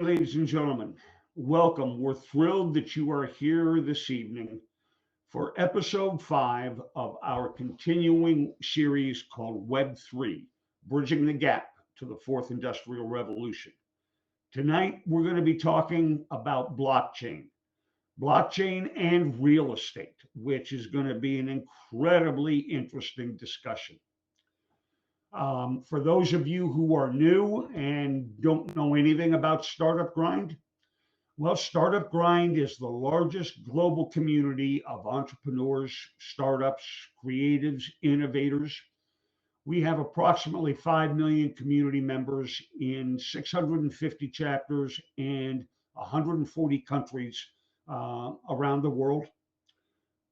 Ladies and gentlemen, welcome. We're thrilled that you are here this evening for episode 5 of our continuing series called Web3, Bridging the Gap to the Fourth Industrial Revolution. Tonight, we're going to be talking about blockchain and real estate, which is going to be an incredibly interesting discussion. For those of you who are new and don't know anything about Startup Grind, well, Startup Grind is the largest global community of entrepreneurs, startups, creatives, innovators. We have approximately 5 million community members in 650 chapters and 140 countries around the world.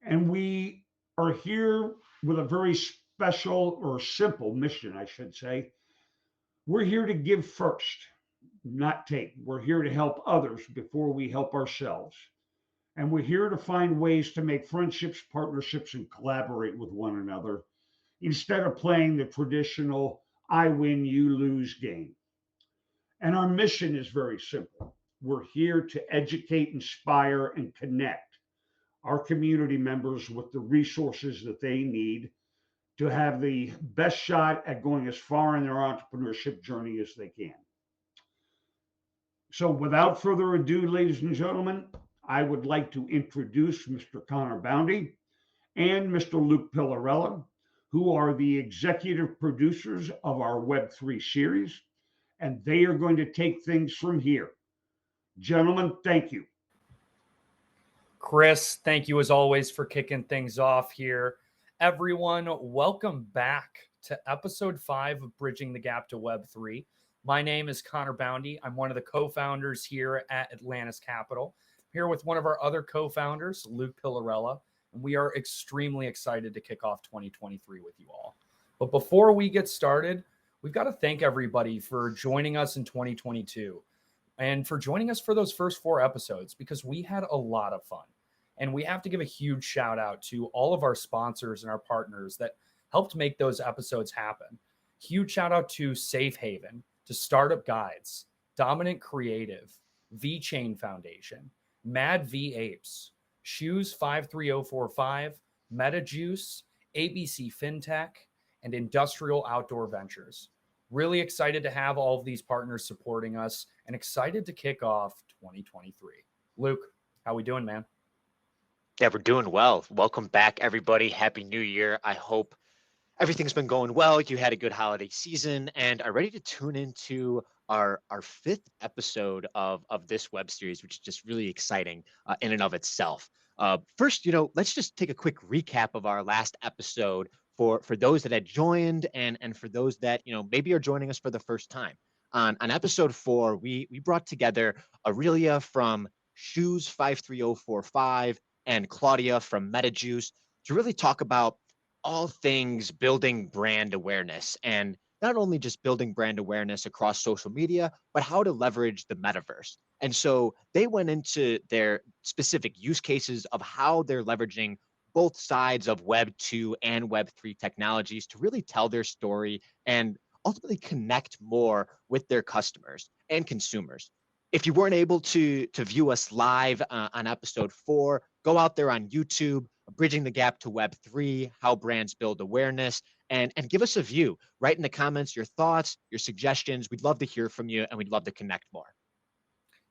And we are here with a very special or simple mission, I should say. We're here to give first, not take. We're here to help others before we help ourselves. And we're here to find ways to make friendships, partnerships, and collaborate with one another instead of playing the traditional I win, you lose game. And our mission is very simple. We're here to educate, inspire, and connect our community members with the resources that they need to have the best shot at going as far in their entrepreneurship journey as they can. So, without further ado, ladies and gentlemen, I would like to introduce Mr. Connor Boundy and Mr. Luke Pillarella, who are the executive producers of our Web3 series, and they are going to take things from here. Gentlemen, thank you. Chris, thank you as always for kicking things off here. Everyone, welcome back to episode 5 of Bridging the Gap to Web3. My name is Connor Boundy. I'm one of the co-founders here at Atlantis Capital. I'm here with one of our other co-founders, Luke Pillarella, and we are extremely excited to kick off 2023 with you all. But before we get started, we've got to thank everybody for joining us in 2022 and for joining us for those first 4 episodes, because we had a lot of fun. And we have to give a huge shout out to all of our sponsors and our partners that helped make those episodes happen. Huge shout out to Safe Haven, to Startup Guides, Dominant Creative, VChain Foundation, Mad V Apes, Shoes 53045, MetaJuice, ABC Fintech, and Industrial Outdoor Ventures. Really excited to have all of these partners supporting us and excited to kick off 2023. Luke, how we doing, man? Yeah, we're doing well. Welcome back, everybody. Happy New Year. I hope everything's been going well. You had a good holiday season and are ready to tune into our 5th episode of this web series, which is just really exciting in and of itself. First, let's just take a quick recap of our last episode for those that had joined and for those that, maybe are joining us for the first time. On episode 4, we brought together Aurelia from Shoes 53045 and Claudia from MetaJuice to really talk about all things building brand awareness, and not only just building brand awareness across social media, but how to leverage the metaverse. And so they went into their specific use cases of how they're leveraging both sides of Web 2 and Web 3 technologies to really tell their story and ultimately connect more with their customers and consumers. If you weren't able to view us live on episode 4, go out there on YouTube, Bridging the Gap to Web 3, How Brands Build Awareness, and give us a view. Write in the comments your thoughts, your suggestions. We'd love to hear from you, and we'd love to connect more.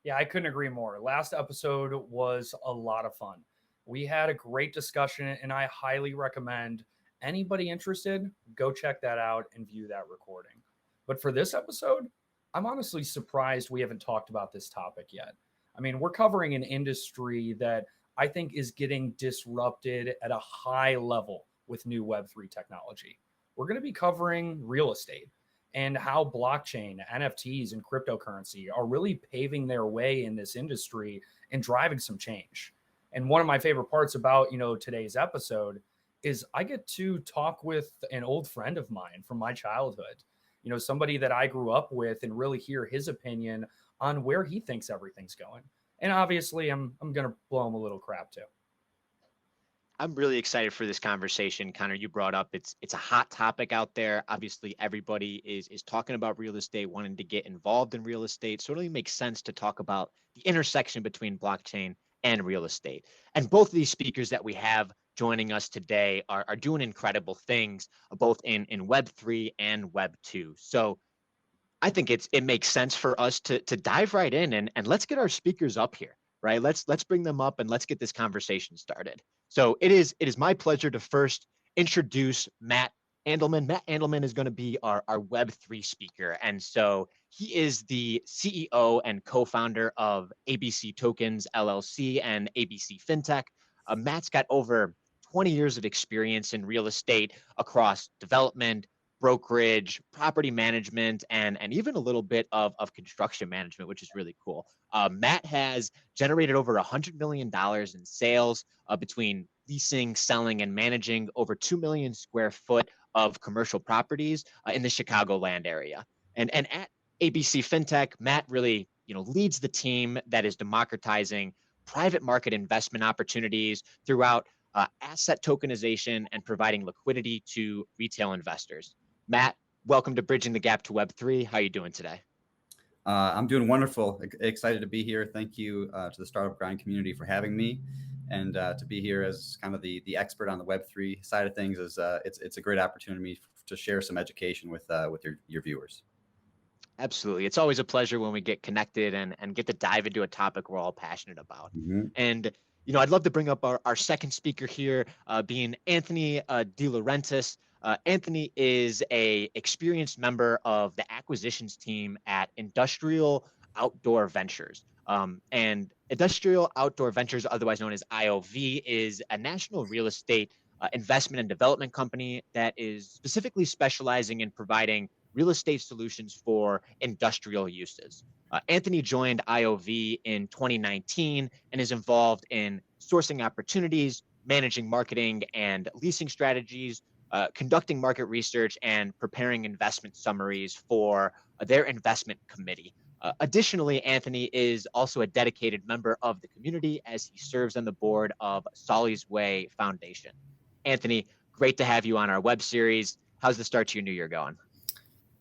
Yeah, I couldn't agree more. Last episode was a lot of fun. We had a great discussion, and I highly recommend anybody interested, go check that out and view that recording. But for this episode, I'm honestly surprised we haven't talked about this topic yet. I mean, we're covering an industry that I think is getting disrupted at a high level with new Web3 technology. We're going to be covering real estate and how blockchain, NFTs, and cryptocurrency are really paving their way in this industry and driving some change. And one of my favorite parts about, today's episode is I get to talk with an old friend of mine from my childhood, somebody that I grew up with, and really hear his opinion on where he thinks everything's going. And obviously, I'm going to blow him a little crap too. I'm really excited for this conversation. Connor, you brought up it's a hot topic out there. Obviously, everybody is talking about real estate, wanting to get involved in real estate. So it really makes sense to talk about the intersection between blockchain and real estate. And both of these speakers that we have joining us today are doing incredible things, both in Web3 and Web2. So I think it makes sense for us to dive right in and let's get our speakers up here, right? Let's bring them up and let's get this conversation started. So it is my pleasure to first introduce Matt Andelman. Matt Andelman is going to be our Web3 speaker. And so he is the CEO and co-founder of ABC Tokens LLC and ABC Fintech. Matt's got over 20 years of experience in real estate across development, brokerage, property management, and even a little bit of construction management, which is really cool. Matt has generated over $100 million in sales between leasing, selling, and managing over 2 million square foot of commercial properties in the Chicagoland area. And at ABC Fintech, Matt really leads the team that is democratizing private market investment opportunities throughout asset tokenization and providing liquidity to retail investors. Matt, welcome to Bridging the Gap to Web3. How are you doing today? I'm doing wonderful. Excited to be here. Thank you to the Startup Grind community for having me, and to be here as kind of the expert on the Web3 side of things is it's a great opportunity to share some education with your viewers. Absolutely. It's always a pleasure when we get connected and get to dive into a topic we're all passionate about. And I'd love to bring up our second speaker here, being Anthony De Laurentiis. Anthony is a experienced member of the acquisitions team at Industrial Outdoor Ventures. And Industrial Outdoor Ventures, otherwise known as IOV, is a national real estate investment and development company that is specifically specializing in providing real estate solutions for industrial uses. Anthony joined IOV in 2019 and is involved in sourcing opportunities, managing marketing and leasing strategies, conducting market research, and preparing investment summaries for their investment committee. Additionally, Anthony is also a dedicated member of the community as he serves on the board of Solly's Way Foundation. Anthony, great to have you on our web series. How's the start to your new year going?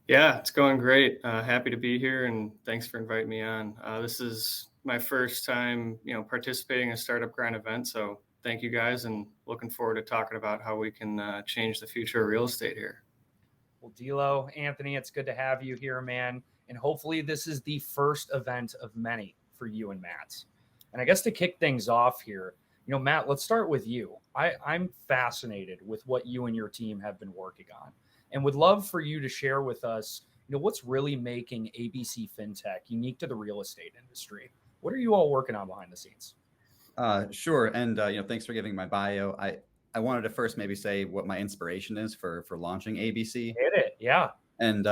Yeah, it's going great. Happy to be here, and thanks for inviting me on. This is my first time, participating in a Startup Grind event. So thank you guys, and looking forward to talking about how we can change the future of real estate here. Well, Dilo, Anthony, it's good to have you here, man. And hopefully this is the first event of many for you and Matt. And I guess to kick things off here, Matt, let's start with you. I'm fascinated with what you and your team have been working on, and would love for you to share with us, what's really making ABC Fintech unique to the real estate industry. What are you all working on behind the scenes? Sure. And, thanks for giving my bio. I wanted to first maybe say what my inspiration is for launching ABC. Hit it. Yeah. And,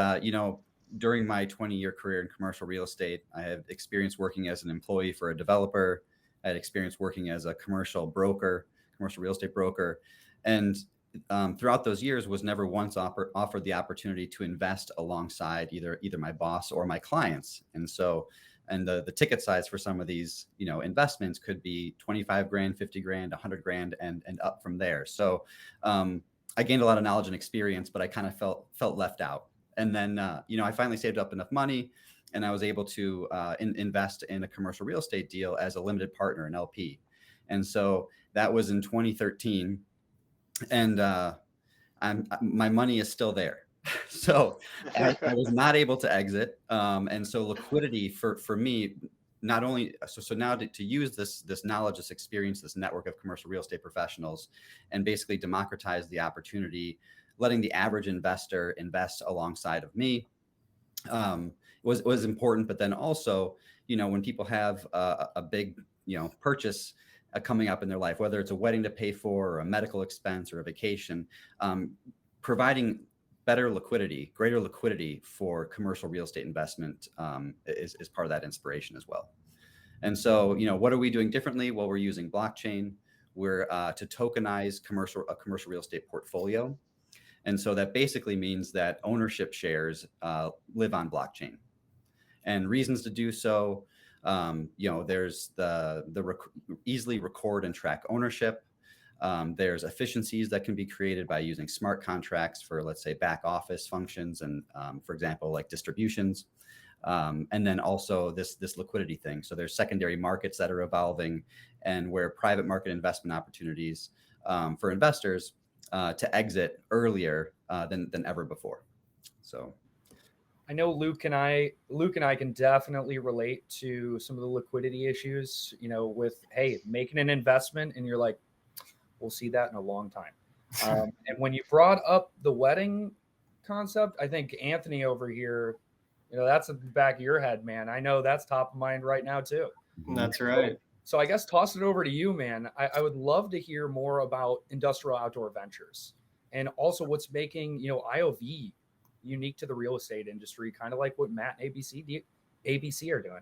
during my 20-year career in commercial real estate, I have experience working as an employee for a developer. I had experience working as a commercial real estate broker. And throughout those years was never once offered the opportunity to invest alongside either my boss or my clients. And so, and the ticket size for some of these, investments could be 25 grand, 50 grand, 100 grand, and up from there. So I gained a lot of knowledge and experience, but I kind of felt left out. And then, I finally saved up enough money, and I was able to invest in a commercial real estate deal as a limited partner, an LP. And so that was in 2013. And my money is still there. So I was not able to exit. And so liquidity for me, not only, so now to use this knowledge, this experience, this network of commercial real estate professionals, and basically democratize the opportunity, letting the average investor invest alongside of me, was important. But then also, when people have a big, purchase coming up in their life, whether it's a wedding to pay for or a medical expense or a vacation, providing greater liquidity for commercial real estate investment is part of that inspiration as well. And so, what are we doing differently? Well, we're using blockchain. We're to tokenize a commercial real estate portfolio. And so that basically means that ownership shares live on blockchain. And reasons to do so, there's the easily record and track ownership. There's efficiencies that can be created by using smart contracts for, let's say, back office functions and, for example, like distributions. And then also this liquidity thing. So there's secondary markets that are evolving, and where private market investment opportunities for investors to exit earlier than ever before. So I know Luke and I can definitely relate to some of the liquidity issues, with, hey, making an investment and you're like, we'll see that in a long time. And when you brought up the wedding concept, I think Anthony over here, that's in the back of your head, man. I know that's top of mind right now too. That's right. So I guess toss it over to you, man. I would love to hear more about industrial outdoor ventures and also what's making, IOV unique to the real estate industry, kind of like what Matt and ABC are doing.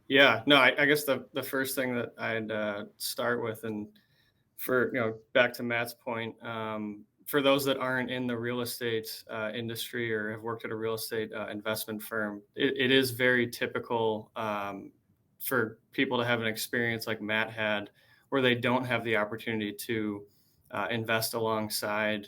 Yeah, no, I guess the first thing that I'd start with, and for, back to Matt's point, for those that aren't in the real estate industry or have worked at a real estate investment firm, it is very typical for people to have an experience like Matt had, where they don't have the opportunity to invest alongside,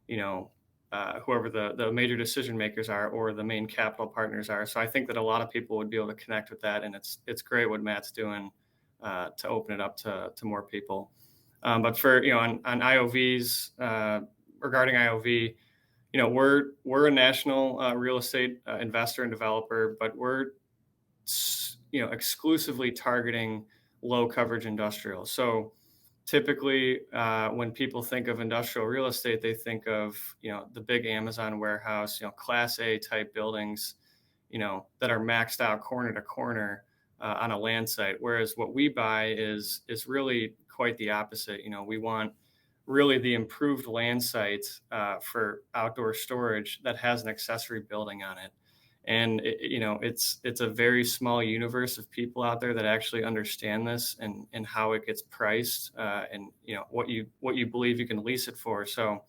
whoever the major decision makers are or the main capital partners are. So I think that a lot of people would be able to connect with that, and it's great what Matt's doing to open it up to more people. But for on IOVs, regarding IOV, we're a national real estate investor and developer, but we're exclusively targeting low coverage industrial. So typically, when people think of industrial real estate, they think of the big Amazon warehouse, Class A type buildings, that are maxed out corner to corner on a land site. Whereas what we buy is really quite the opposite. We want really the improved land site for outdoor storage that has an accessory building on it. And it's a very small universe of people out there that actually understand this and how it gets priced, and what you believe you can lease it for. So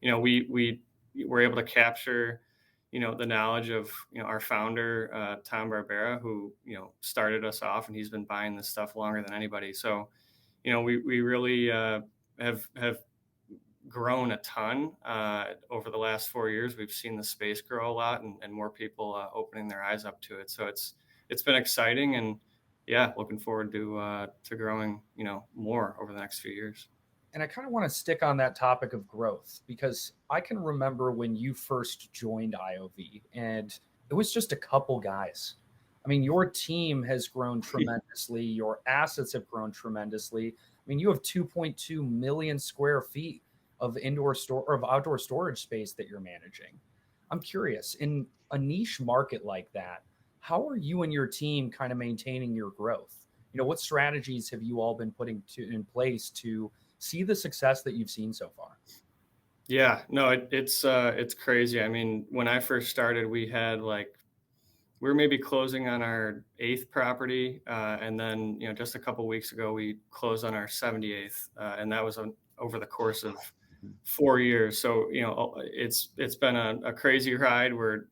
we were able to capture the knowledge of our founder, Tom Barbera, who started us off, and he's been buying this stuff longer than anybody. So we really have grown a ton over the last 4 years. We've seen the space grow a lot, and more people opening their eyes up to it. So it's been exciting, and yeah, looking forward to growing more over the next few years. And I kind of want to stick on that topic of growth, because I can remember when you first joined IOV and it was just a couple guys. I mean, your team has grown tremendously. Your assets have grown tremendously. I mean, you have 2.2 million square feet of outdoor storage space that you're managing. I'm curious, in a niche market like that, how are you and your team kind of maintaining your growth? What strategies have you all been putting in place to see the success that you've seen so far? Yeah, no, it's crazy. I mean, when I first started, we were maybe closing on our 8th property, and then just a couple of weeks ago we closed on our 78th, and that was over the course of 4 years. So it's been a crazy ride. We're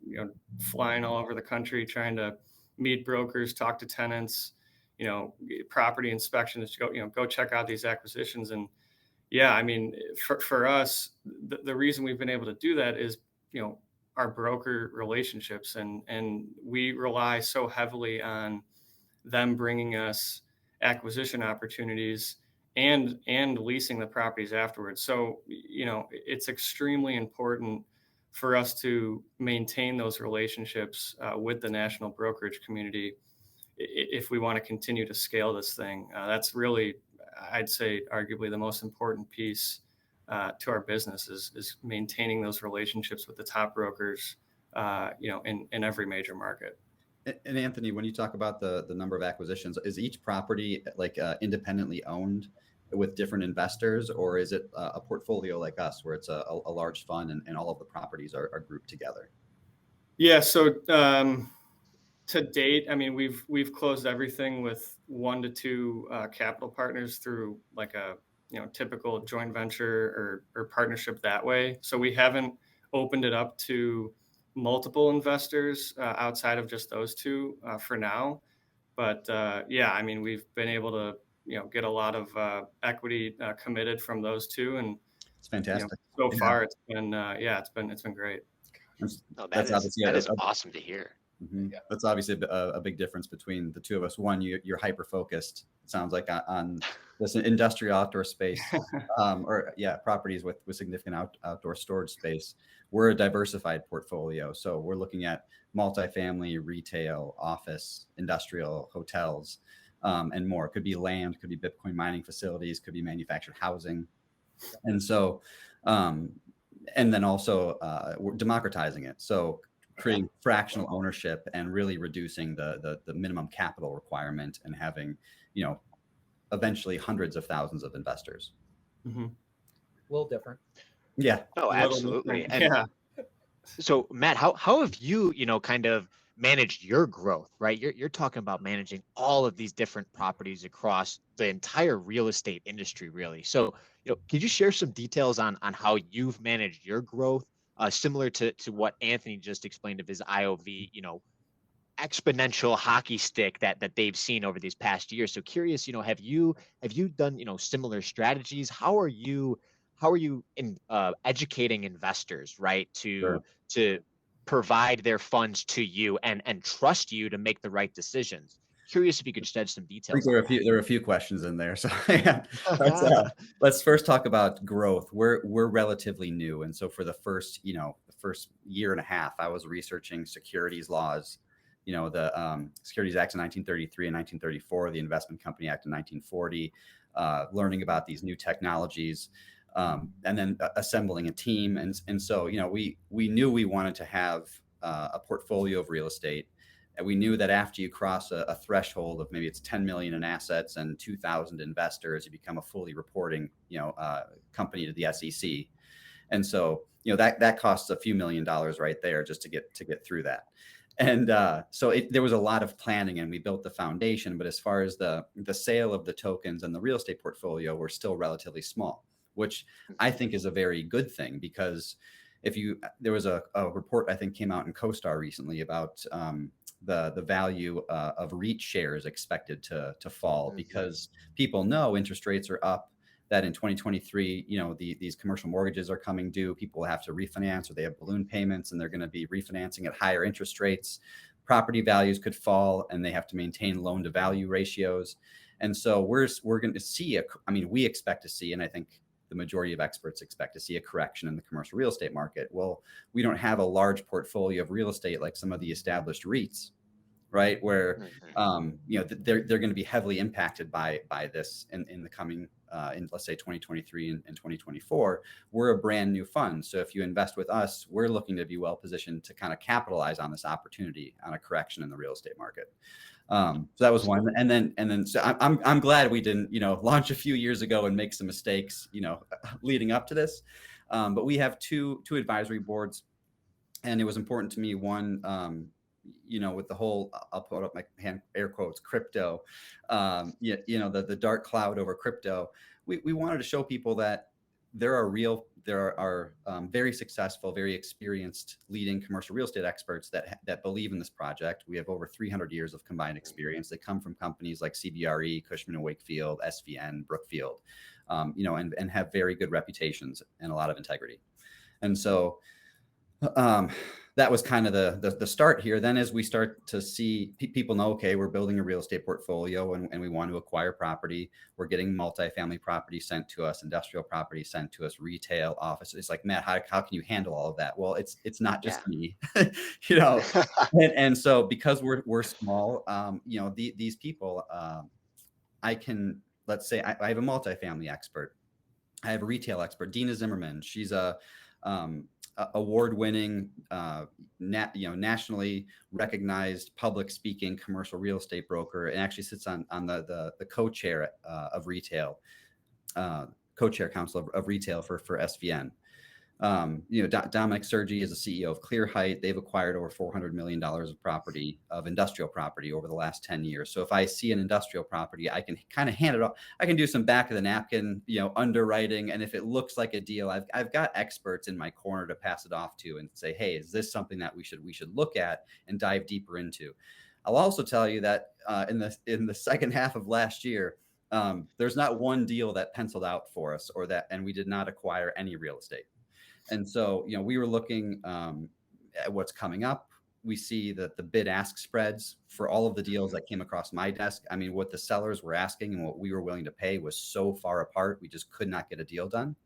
flying all over the country trying to meet brokers, talk to tenants, property inspections, go check out these acquisitions. And yeah, I mean, for us, the reason we've been able to do that is our broker relationships, and we rely so heavily on them bringing us acquisition opportunities and leasing the properties afterwards. So it's extremely important for us to maintain those relationships with the national brokerage community if we want to continue to scale this thing. That's really, I'd say, arguably the most important piece to our business is maintaining those relationships with the top brokers, in every major market. And Anthony, when you talk about the number of acquisitions, is each property independently owned with different investors, or is it a portfolio like us where it's a large fund and all of the properties are grouped together? Yeah. So to date, I mean, we've closed everything with 1 to 2 capital partners through like a typical joint venture or partnership that way. So we haven't opened it up to multiple investors outside of just those 2 for now. But yeah, I mean, we've been able to get a lot of equity committed from those two, and It's fantastic. so Yeah. far it's been it's been great. No, That's obviously that is awesome to hear. Yeah. That's obviously a big difference between the two of us. One, you're hyper focused. It sounds like on this industrial outdoor space, properties with significant outdoor storage space. We're a diversified portfolio, so we're looking at multifamily, retail, office, industrial, hotels, and more. Could be land, could be Bitcoin mining facilities, could be manufactured housing, and so, and then also we're democratizing it. So creating fractional ownership and really reducing the minimum capital requirement and having, eventually hundreds of thousands of investors. Mm-hmm. A little different. Yeah. No, absolutely. And Yeah. so Matt, how have you, kind of managed your growth, right? You're talking about managing all of these different properties across the entire real estate industry, really. So, could you share some details on how you've managed your growth, similar to what Anthony just explained of his IOV, exponential hockey stick that they've seen over these past years. So curious, have you done, similar strategies? How are you in educating investors, right, to provide their funds to you and trust you to make the right decisions? Curious if you could shed some I think details. there are a few questions in there. So yeah, let's first talk about growth. We're relatively new, and so for the first year and a half, I was researching securities laws. The Securities Acts of 1933 and 1934, the Investment Company Act of 1940, learning about these new technologies, and then assembling a team. And so, we knew we wanted to have a portfolio of real estate. And we knew that after you cross a threshold of maybe it's 10 million in assets and 2,000 investors, you become a fully reporting, company to the SEC. And so, that costs a few $1 million right there just to get through that. And so there was a lot of planning, and we built the foundation. But as far as the sale of the tokens and the real estate portfolio, we're still relatively small, which I think is a very good thing, because there was a report I think came out in CoStar recently about the value of REIT shares expected to fall, because people know interest rates are up, that in 2023, these commercial mortgages are coming due. People will have to refinance, or they have balloon payments and they're going to be refinancing at higher interest rates. Property values could fall, and they have to maintain loan to value ratios. And so we're going to see we expect to see, and I think the majority of experts expect to see, a correction in the commercial real estate market. Well, we don't have a large portfolio of real estate like some of the established REITs, right? Where, they're going to be heavily impacted by this in the coming, in let's say 2023 and 2024. We're a brand new fund. So if you invest with us, we're looking to be well positioned to kind of capitalize on this opportunity on a correction in the real estate market. So that was one. And then so I'm glad we didn't, launch a few years ago and make some mistakes, leading up to this. But we have two advisory boards, and it was important to me, one, with the whole, I'll put up my hand, air quotes, crypto, the dark cloud over crypto. We wanted to show people that there are very successful, very experienced leading commercial real estate experts that believe in this project. We have over 300 years of combined experience. They come from companies like CBRE, Cushman & Wakefield, SVN, Brookfield, and have very good reputations and a lot of integrity. And so that was kind of the start here. Then as we start to see people know, okay, we're building a real estate portfolio and we want to acquire property. We're getting multifamily property sent to us, industrial property sent to us, retail, office. It's like, Matt, how can you handle all of that? Well, it's not just me, and so because we're small, these people, let's say I have a multifamily expert. I have a retail expert, Dina Zimmerman. She's a award-winning, nationally recognized public speaking commercial real estate broker, and actually sits on the co-chair of retail, co-chair council of retail for SVN. Dominic Sergi is the CEO of Clear Height. They've acquired over $400 million of industrial property over the last 10 years. So if I see an industrial property, I can kind of hand it off. I can do some back of the napkin, underwriting. And if it looks like a deal, I've got experts in my corner to pass it off to and say, hey, is this something that we should look at and dive deeper into? I'll also tell you that in the second half of last year, There's not one deal that penciled out for us and we did not acquire any real estate. And so, we were looking at what's coming up. We see that the bid ask spreads for all of the deals that came across my desk. I mean, what the sellers were asking and what we were willing to pay was so far apart. We just could not get a deal done.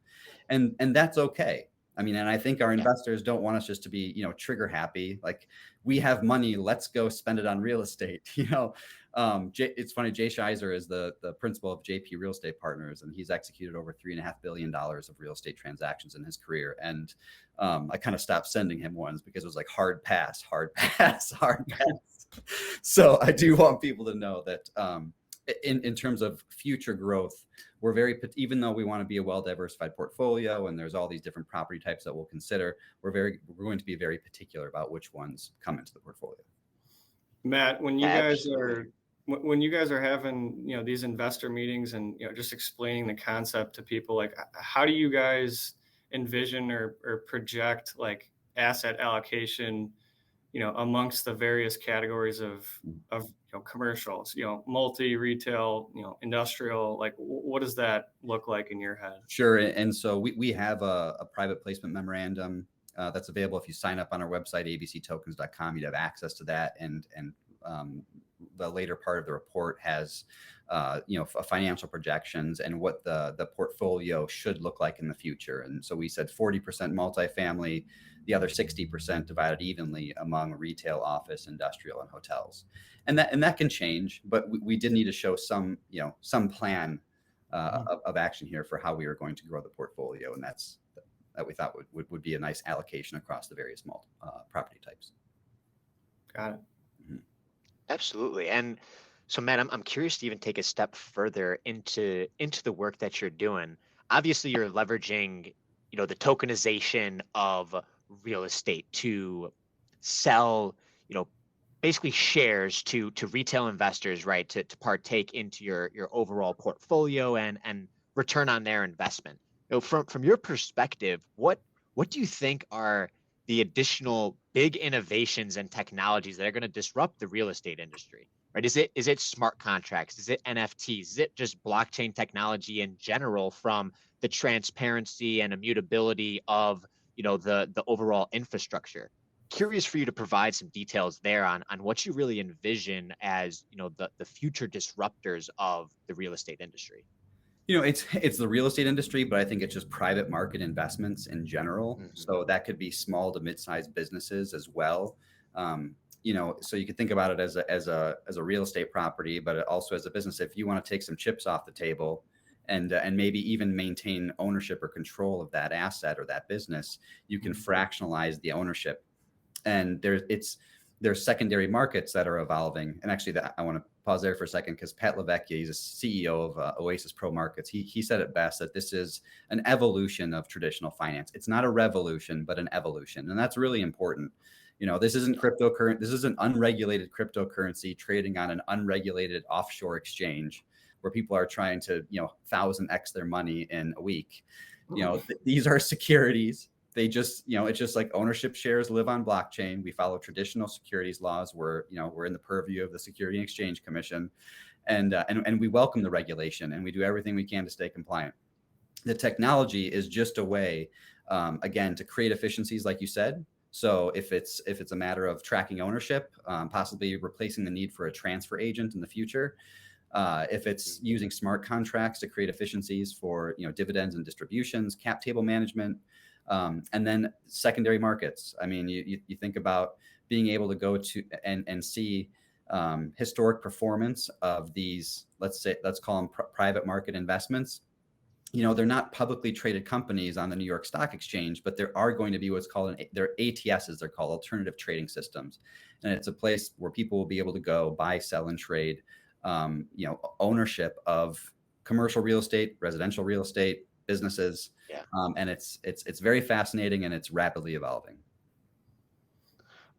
And that's okay. I mean, and I think our investors don't want us just to be, trigger happy. Like, we have money, let's go spend it on real estate. It's funny. Jay Shizer is the principal of JP Real Estate Partners, and he's executed over $3.5 billion of real estate transactions in his career. And I kind of stopped sending him ones because it was like hard pass, hard pass, hard pass. So I do want people to know that in terms of future growth, we're even though we want to be a well-diversified portfolio and there's all these different property types that we'll consider, we're going to be very particular about which ones come into the portfolio. Matt, when you guys are having, these investor meetings and, just explaining the concept to people, like, how do you guys envision or project like asset allocation, amongst the various categories of commercials, multi, retail, industrial, like what does that look like in your head? Sure. And so we have a private placement memorandum that's available. If you sign up on our website, abctokens.com, you'd have access to that. And the later part of the report has, financial projections and what the portfolio should look like in the future. And so we said 40% multifamily, the other 60% divided evenly among retail, office, industrial, and hotels. And that can change, but we did need to show some plan of action here for how we are going to grow the portfolio. And that we thought would be a nice allocation across the various property types. Got it. Mm-hmm. Absolutely. And so, Matt, I'm curious to even take a step further into the work that you're doing. Obviously, you're leveraging, the tokenization of real estate to sell, basically shares to retail investors, right? To partake into your overall portfolio and return on their investment. From your perspective, what do you think are the additional big innovations and technologies that are going to disrupt the real estate industry? Right? Is it smart contracts? Is it NFTs? Is it just blockchain technology in general, from the transparency and immutability of the overall infrastructure? Curious for you to provide some details there on what you really envision as the future disruptors of the real estate industry. It's the real estate industry, but I think it's just private market investments in general. Mm-hmm. So that could be small to mid-sized businesses as well. So you could think about it as a real estate property, but also as a business. If you want to take some chips off the table and maybe even maintain ownership or control of that asset or that business, you can fractionalize the ownership. And there's secondary markets that are evolving. And actually, I want to pause there for a second, because Pat Lavecchia, he's a CEO of Oasis Pro Markets. He said it best, that this is an evolution of traditional finance. It's not a revolution, but an evolution. And that's really important. This isn't cryptocurrency. This is an unregulated cryptocurrency trading on an unregulated offshore exchange where people are trying to, 1,000x their money in a week. These are securities. They just, it's just like ownership shares live on blockchain. We follow traditional securities laws. We're in the purview of the Security and Exchange Commission, and we welcome the regulation, and we do everything we can to stay compliant. The technology is just a way, again, to create efficiencies, like you said. So if it's a matter of tracking ownership, possibly replacing the need for a transfer agent in the future, if it's using smart contracts to create efficiencies for dividends and distributions, cap table management. And then secondary markets. I mean, you think about being able to go to and see historic performance of these, let's call them private market investments. They're not publicly traded companies on the New York Stock Exchange, but there are going to be what's called they're ATSs. They're called alternative trading systems. And it's a place where people will be able to go buy, sell, and trade, ownership of commercial real estate, residential real estate, businesses. Yeah. And it's very fascinating, and it's rapidly evolving.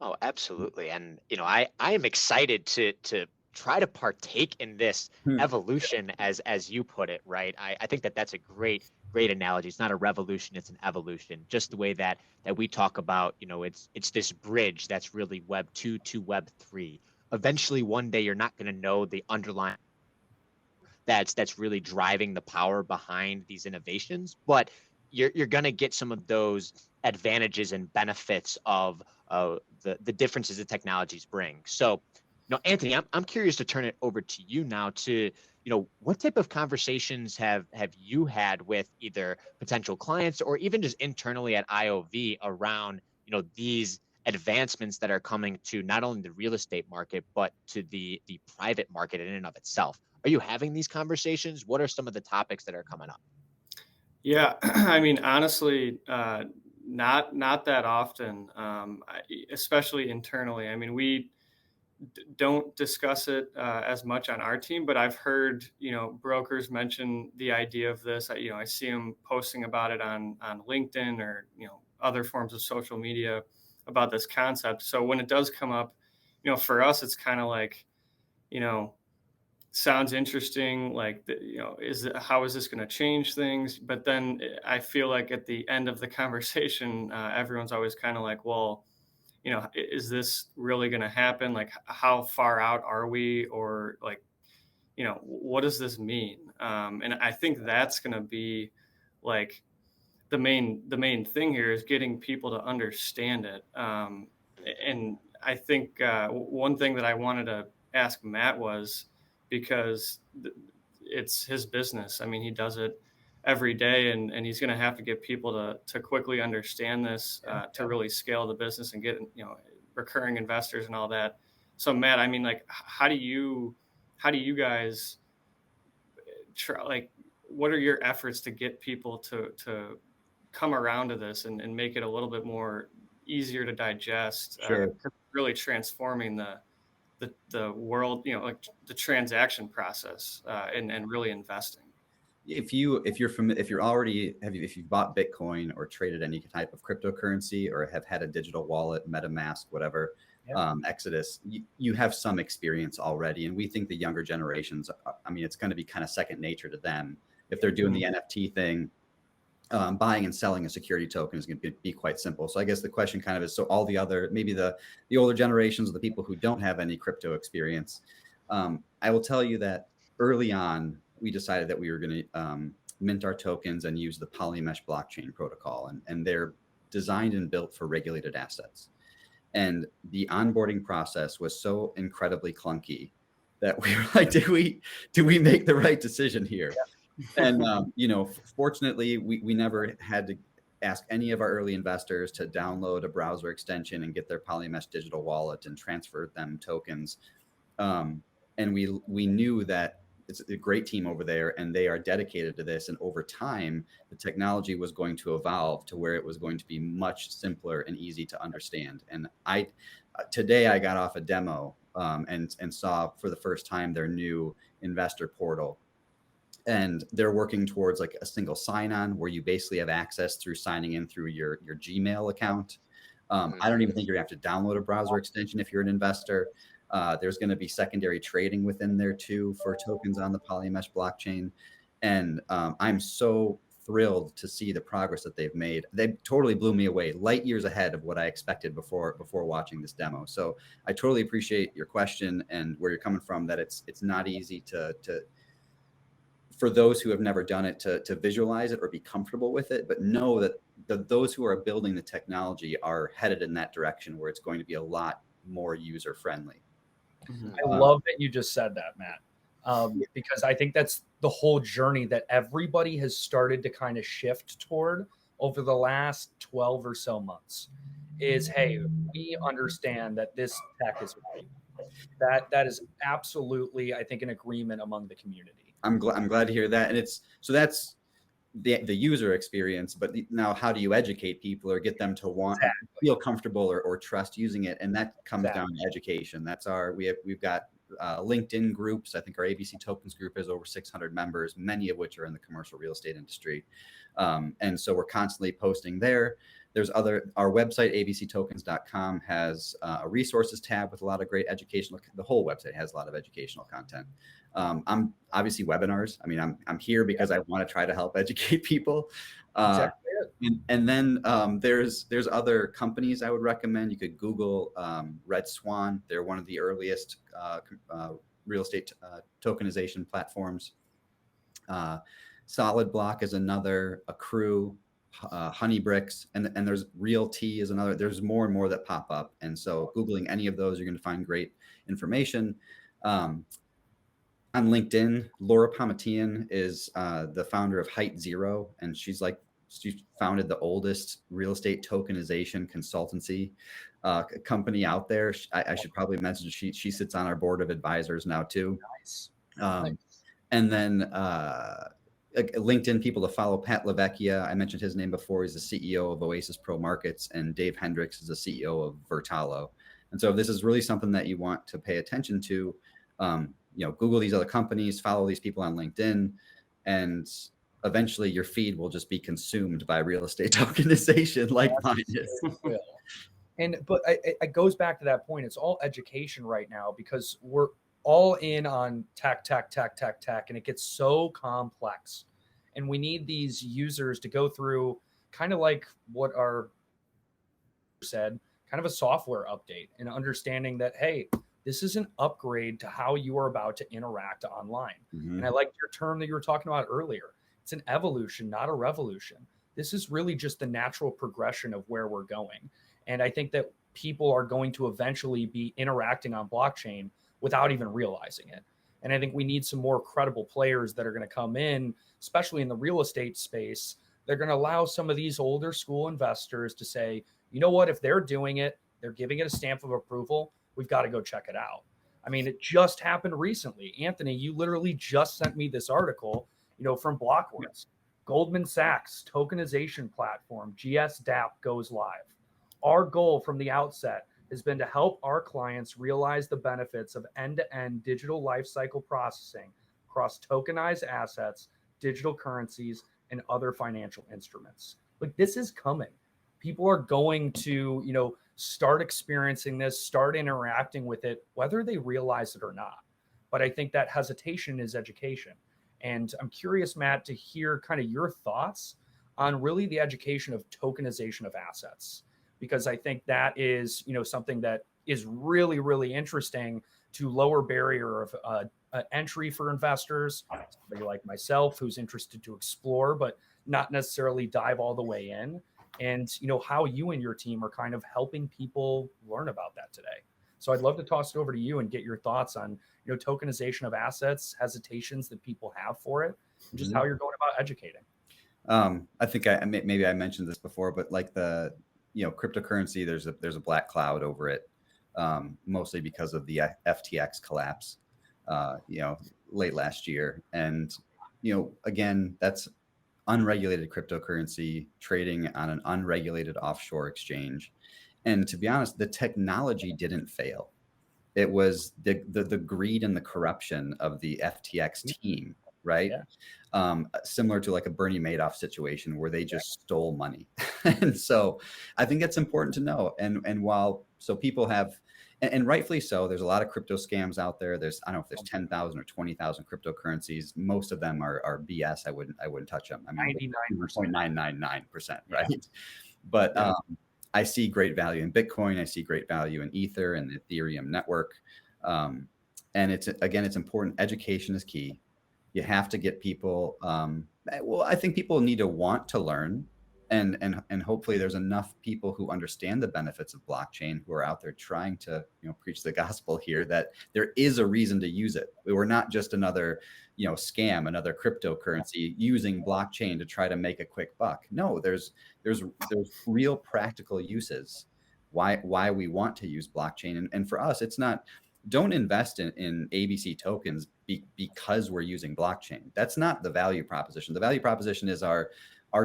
Oh, absolutely. And, I am excited to try to partake in this evolution, as you put it, right? I think that's a great analogy. It's not a revolution, it's an evolution. Just the way that we talk about, it's this bridge that's really Web 2 to Web 3. Eventually, one day, you're not going to know the underlying that's really driving the power behind these innovations, but you're going to get some of those advantages and benefits of the differences that technologies bring. So, Anthony, I'm curious to turn it over to you now to, what type of conversations have you had with either potential clients or even just internally at IOV around, these advancements that are coming to not only the real estate market, but to the private market in and of itself? Are you having these conversations? What are some of the topics that are coming up? Yeah, I mean, honestly, not that often, especially internally. I mean, we don't discuss it as much on our team, but I've heard, brokers mention the idea of this. I see them posting about it on LinkedIn or, other forms of social media about this concept. So when it does come up, for us, it's kind of like, sounds interesting. Like, how is this going to change things? But then I feel like at the end of the conversation, everyone's always kind of like, well, is this really going to happen? Like, how far out are we? Or like, what does this mean? And I think that's going to be like the main thing here is getting people to understand it. And I think one thing that I wanted to ask Matt was, because it's his business. I mean, he does it every day, and he's going to have to get people to quickly understand this to really scale the business and get, recurring investors and all that. So Matt, I mean, like, how do you guys try, like, what are your efforts to get people to come around to this and make it a little bit more easier to digest? Sure. Really transforming the world, like the transaction process, and really investing. If you've bought Bitcoin or traded any type of cryptocurrency or have had a digital wallet, MetaMask, whatever, Exodus, you have some experience already. And we think the younger generations, I mean, it's going to be kind of second nature to them. If they're doing the NFT thing, buying and selling a security token is going to be quite simple. So I guess the question kind of is, so all the other, maybe the older generations of the people who don't have any crypto experience, I will tell you that early on, we decided that we were going to mint our tokens and use the Polymesh blockchain protocol. And they're designed and built for regulated assets. And the onboarding process was so incredibly clunky that we were like, do we make the right decision here? And, fortunately, we never had to ask any of our early investors to download a browser extension and get their Polymesh digital wallet and transfer them tokens. And we knew that it's a great team over there and they are dedicated to this. And over time, the technology was going to evolve to where it was going to be much simpler and easy to understand. And today I got off a demo and saw for the first time their new investor portal. And they're working towards like a single sign-on where you basically have access through signing in through your Gmail account. I don't even think you're gonna have to download a browser extension if you're an investor. There's going to be secondary trading within there too for tokens on the Polymesh blockchain. And I'm so thrilled to see the progress that they've made. They totally blew me away, light years ahead of what I expected before watching this demo. So I totally appreciate your question and where you're coming from, that it's not easy to for those who have never done it to visualize it or be comfortable with it, but know that those who are building the technology are headed in that direction where it's going to be a lot more user friendly. I love that you just said that, Matt, because I think that's the whole journey that everybody has started to kind of shift toward over the last 12 or so months is, hey, we understand that this tech is right. That is absolutely, I think, an agreement among the community. I'm glad to hear that. And that's the user experience, but now how do you educate people or get them to feel comfortable or trust using it? And that comes down to education. We've got LinkedIn groups. I think our ABC Tokens group has over 600 members, many of which are in the commercial real estate industry. And so we're constantly posting there. Our website, abctokens.com, has a resources tab with a lot of great the whole website has a lot of educational content. I'm obviously webinars. I mean, I'm here because I want to try to help educate people. And then there's other companies I would recommend. You could Google Red Swan. They're one of the earliest real estate tokenization platforms. Solid Block is another, Accrue, Honeybricks, and there's Realty is another. There's more and more that pop up, and so Googling any of those, you're going to find great information. On LinkedIn, Laura Pomatian is the founder of Height Zero, and she founded the oldest real estate tokenization consultancy company out there. I should probably mention she sits on our board of advisors now too. Nice. And then LinkedIn people to follow: Pat Lavecchia. I mentioned his name before. He's the CEO of Oasis Pro Markets, and Dave Hendricks is the CEO of Vertalo. And so if this is really something that you want to pay attention to, Google these other companies, follow these people on LinkedIn, and eventually your feed will just be consumed by real estate tokenization like mine is. But it goes back to that point. It's all education right now because we're all in on tech, and it gets so complex. And we need these users to go through kind of like what our said, kind of a software update and understanding that, hey, this is an upgrade to how you are about to interact online. Mm-hmm. And I like your term that you were talking about earlier. It's an evolution, not a revolution. This is really just the natural progression of where we're going. And I think that people are going to eventually be interacting on blockchain without even realizing it. And I think we need some more credible players that are going to come in, especially in the real estate space. They're going to allow some of these older school investors to say, you know what, if they're doing it, they're giving it a stamp of approval, we've got to go check it out. I mean, it just happened recently. Anthony, you literally just sent me this article, from Blockworks. Goldman Sachs tokenization platform, GSDApp, goes live. Our goal from the outset has been to help our clients realize the benefits of end-to-end digital lifecycle processing across tokenized assets, digital currencies, and other financial instruments. Like, this is coming. People are going to, start experiencing this, start interacting with it, whether they realize it or not. But I think that hesitation is education. And I'm curious, Matt, to hear kind of your thoughts on really the education of tokenization of assets, because I think that is, something that is really, really interesting to lower barrier of entry for investors, somebody like myself who's interested to explore, but not necessarily dive all the way in. And, how you and your team are kind of helping people learn about that today. So I'd love to toss it over to you and get your thoughts on, tokenization of assets, hesitations that people have for it, and just how you're going about educating. I think maybe I mentioned this before, but like the, cryptocurrency, there's a black cloud over it, mostly because of the FTX collapse, late last year. And, again, that's unregulated cryptocurrency trading on an unregulated offshore exchange. And to be honest, the technology didn't fail. It was the greed and the corruption of the FTX team, right? Yeah. Similar to like a Bernie Madoff situation where they just stole money. And so I think it's important to know. And while, so people have, and rightfully so, there's a lot of crypto scams out there. I don't know if there's 10,000 or 20,000 cryptocurrencies. Most of them are BS. I wouldn't touch them. I mean, 99.999%, right? Yeah. But I see great value in Bitcoin. I see great value in Ether and the Ethereum network. And it's important. Education is key. You have to get people. I think people need to want to learn, and hopefully there's enough people who understand the benefits of blockchain who are out there trying to preach the gospel here, that there is a reason to use it. We're not just another scam, another cryptocurrency using blockchain to try to make a quick buck. No, there's real practical uses why we want to use blockchain. And for us, it's not, don't invest in ABC tokens because we're using blockchain. That's not the value proposition. The value proposition is our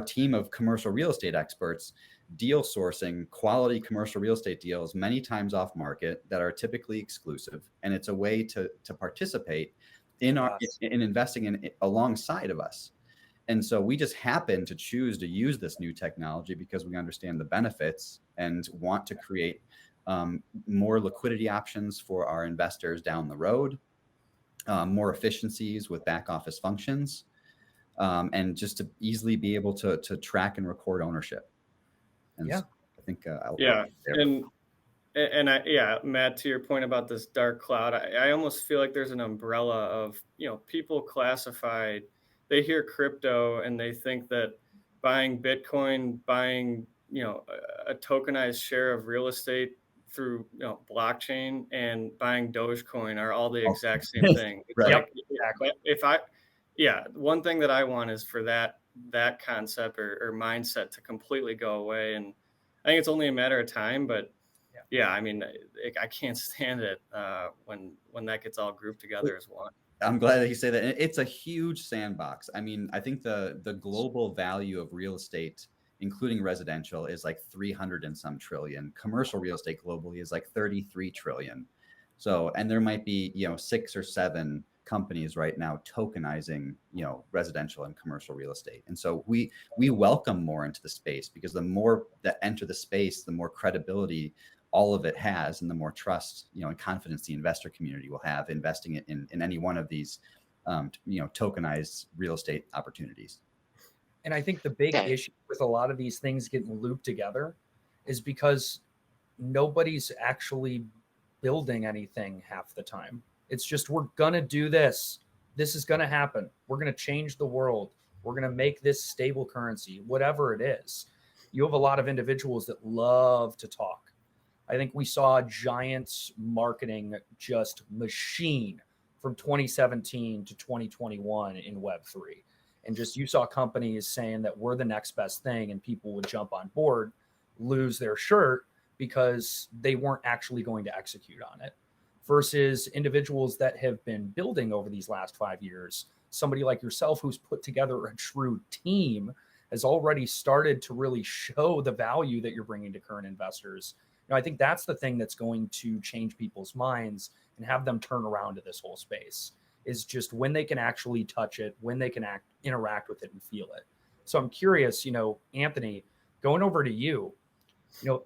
team of commercial real estate experts deal sourcing quality commercial real estate deals, many times off market, that are typically exclusive. And it's a way to participate in investing in alongside of us. And so we just happen to choose to use this new technology because we understand the benefits and want to create more liquidity options for our investors down the road, more efficiencies with back office functions, and just to easily be able to track and record ownership. And so I think Matt, to your point about this dark cloud, I almost feel like there's an umbrella of people classified they hear crypto and they think that buying Bitcoin, buying, a tokenized share of real estate through, blockchain, and buying Dogecoin are all the exact same thing. It's Right. like, Exactly. one thing that I want is for that concept or mindset to completely go away. And I think it's only a matter of time, but yeah, I mean, I can't stand it when that gets all grouped together as one. I'm glad that you say that. It's a huge sandbox. I mean, I think the global value of real estate, including residential, is like 300 and some trillion. Commercial real estate globally is like 33 trillion. So, and there might be, 6 or 7 companies right now tokenizing, residential and commercial real estate. And so we welcome more into the space, because the more that enter the space, the more credibility all of it has, and the more trust, and confidence the investor community will have investing it in any one of these, tokenized real estate opportunities. And I think the big Yeah. issue with a lot of these things getting looped together is because nobody's actually building anything half the time. It's just, we're going to do this. This is going to happen. We're going to change the world. We're going to make this stable currency, whatever it is. You have a lot of individuals that love to talk. I think we saw Giants marketing just machine from 2017 to 2021 in Web3. And just, you saw companies saying that we're the next best thing, and people would jump on board, lose their shirt because they weren't actually going to execute on it. Versus individuals that have been building over these last 5 years, somebody like yourself who's put together a true team, has already started to really show the value that you're bringing to current investors. I think that's the thing that's going to change people's minds and have them turn around to this whole space, is just when they can actually touch it, when they can interact with it and feel it. So I'm curious, Anthony, going over to you, do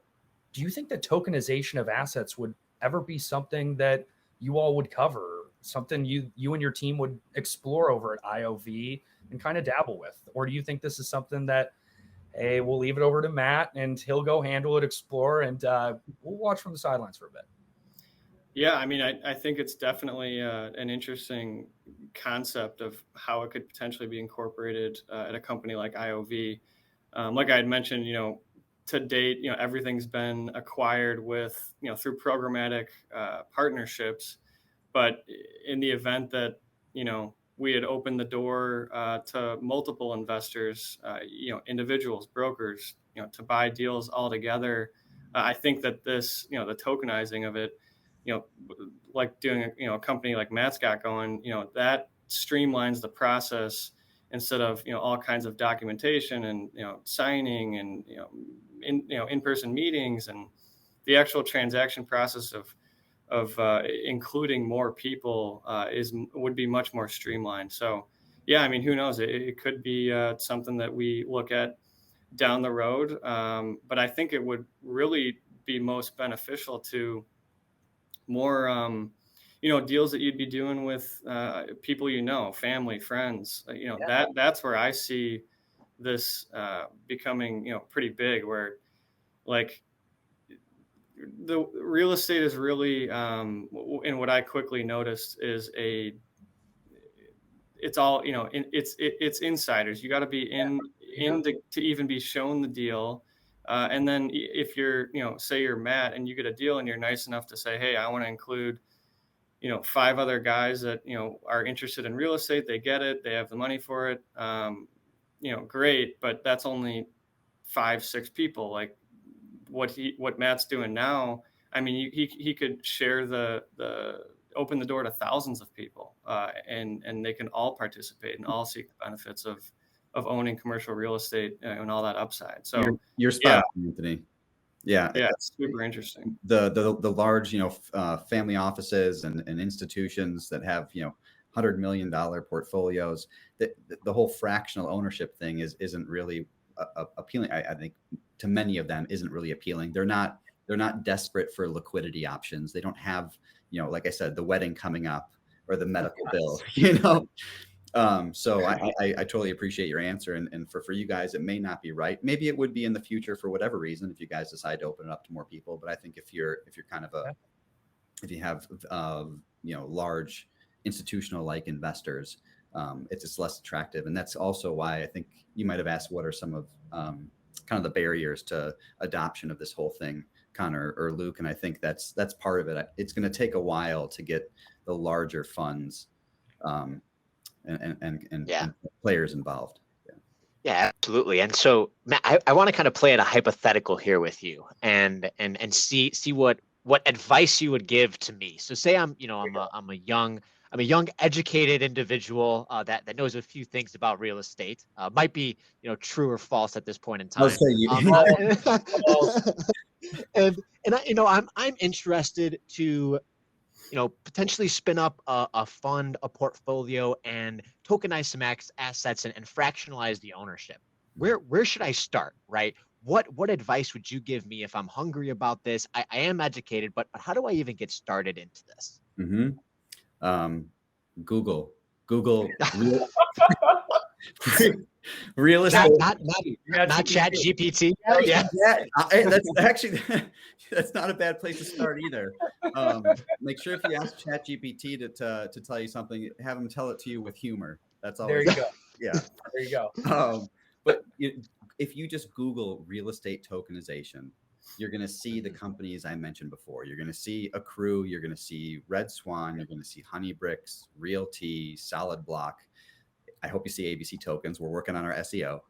you think that tokenization of assets would ever be something that you all would cover, something you and your team would explore over at IOV and kind of dabble with? Or do you think this is something that, hey, we'll leave it over to Matt and he'll go handle it, explore, and we'll watch from the sidelines for a bit? Yeah, I mean, I think it's definitely an interesting concept of how it could potentially be incorporated at a company like IOV. Like I had mentioned, to date, everything's been acquired with, through programmatic partnerships. But in the event that, we had opened the door to multiple investors, individuals, brokers, to buy deals all together, I think that this, the tokenizing of it, like doing a company like Matt's got going, that streamlines the process instead of, all kinds of documentation and, signing and, in-person meetings, and the actual transaction process of including more people would be much more streamlined. So yeah, I mean, who knows? It could be something that we look at down the road. But I think it would really be most beneficial to more, deals that you'd be doing with people, family, friends. That's where I see this becoming, pretty big, where like the real estate is really, and what I quickly noticed is it's all, it's insiders. You got to be in to even be shown the deal. And then if you're, say you're Matt and you get a deal and you're nice enough to say, hey, I want to include, 5 other guys that, are interested in real estate. They get it. They have the money for it. Great. But that's only 5, 6 people. Like what Matt's doing now. I mean, he could share open the door to thousands of people, and they can all participate and all seek the benefits of owning commercial real estate and all that upside. So you're spot on, Anthony. Yeah, it's super interesting. The large, family offices and institutions that have, $100 million portfolios, the whole fractional ownership thing isn't really appealing. I think to many of them isn't really appealing. They're not desperate for liquidity options. They don't have, like I said, the wedding coming up or the medical bill, So I totally appreciate your answer. And for you guys, it may not be right. Maybe it would be in the future for whatever reason, if you guys decide to open it up to more people. But I think if you're kind of if you have, large institutional like investors, it's just less attractive. And that's also why I think you might have asked, what are some of kind of the barriers to adoption of this whole thing, Connor or Luke? And I think that's part of it. It's going to take a while to get the larger funds and players involved. Yeah, absolutely. And so, Matt, I want to kind of play at a hypothetical here with you, and see what advice you would give to me. So, say I'm a young educated individual that knows a few things about real estate. Might be true or false at this point in I'll time. say I'm interested to potentially spin up a fund, a portfolio, and tokenize some assets and fractionalize the ownership. Where should I start, right? What advice would you give me if I'm hungry about this? I am educated, but how do I even get started into this? Google real estate. Not Chat GPT. Yeah, that's actually that's not a bad place to start either. Make sure if you ask Chat GPT to tell you something, have them tell it to you with humor. That's all. There you go. Yeah, there you go. But if you just Google real estate tokenization, you're going to see the companies I mentioned before. You're going to see Accrue, you're going to see Red Swan, you're going to see Honeybricks, Realty, Solid Block. I hope you see ABC tokens. We're working on our SEO,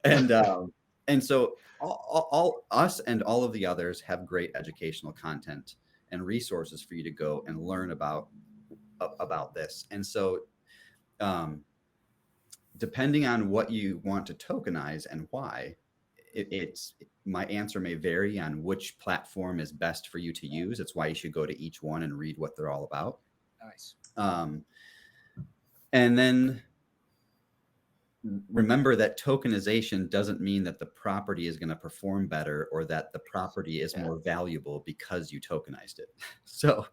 and so all us and all of the others have great educational content and resources for you to go and learn about this. And so, depending on what you want to tokenize and why, my answer may vary on which platform is best for you to use. It's why you should go to each one and read what they're all about. Nice. And then remember that tokenization doesn't mean that the property is going to perform better or that the property is more valuable because you tokenized it. So